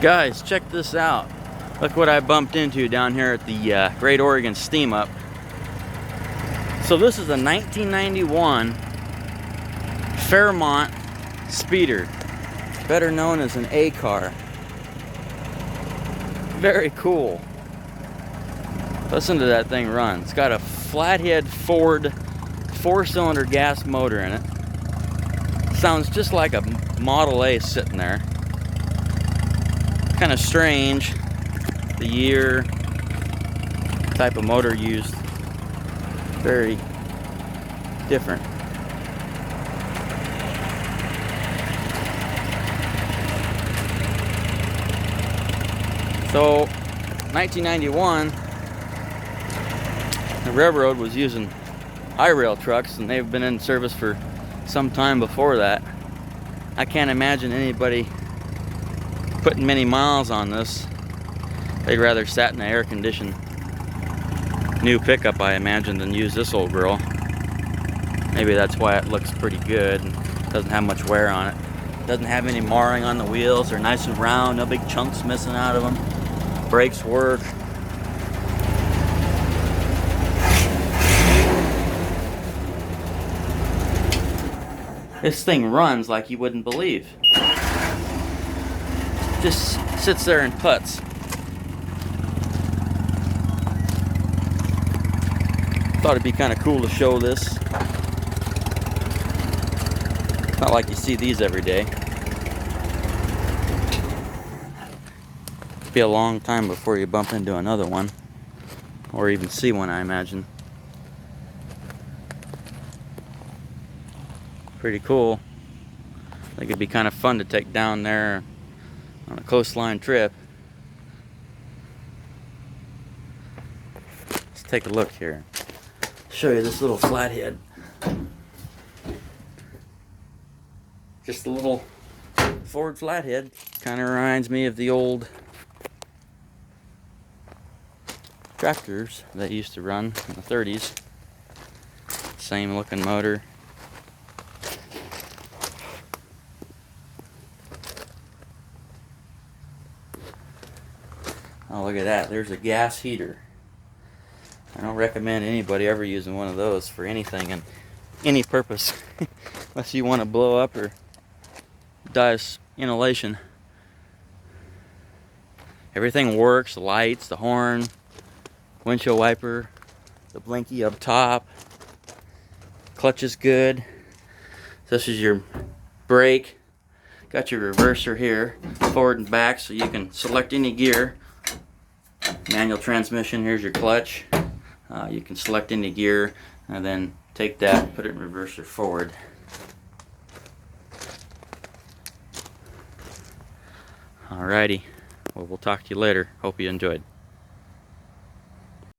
Guys, check this out. Look what I bumped into down here at the Great Oregon Steam Up. So this is a 1991 Fairmont speeder, better known as an A car. Very cool. Listen to that thing run. It's got a Flathead Ford 4-cylinder gas motor in it. Sounds just like a Model A sitting there. Kind of strange, the year, type of motor used, very different. So 1991, the railroad was using high-rail trucks, and they've been in service for some time before that. I can't imagine anybody putting many miles on this. They'd rather sat in an air-conditioned new pickup, I imagine, than use this old girl. Maybe that's why it looks pretty good and doesn't have much wear on it. Doesn't have any marring on the wheels. They're nice and round, no big chunks missing out of them. Brakes work. This thing runs like you wouldn't believe. Just sits there and putts. Thought it'd be kind of cool to show this. Not like you see these every day. Be a long time before you bump into another one, or even see one, I imagine. Pretty cool. I think it'd be kind of fun to take down there on a coastline trip. Let's take a look here. Show you this little Flathead. Just a little Ford Flathead. Kind of reminds me of the old tractors that used to run in the 30s. Same looking motor. Oh, look at that. There's a gas heater. I don't recommend anybody ever using one of those for anything and any purpose unless you want to blow up or die of inhalation. Everything works. The lights, the horn, windshield wiper, the blinky up top. Clutch is good. This is your brake. Got your reverser here, forward and back, so you can select any gear. Manual transmission, here's your clutch. You can select any gear and then take that, put it in reverse or forward. Alrighty, well, we'll talk to you later. Hope you enjoyed.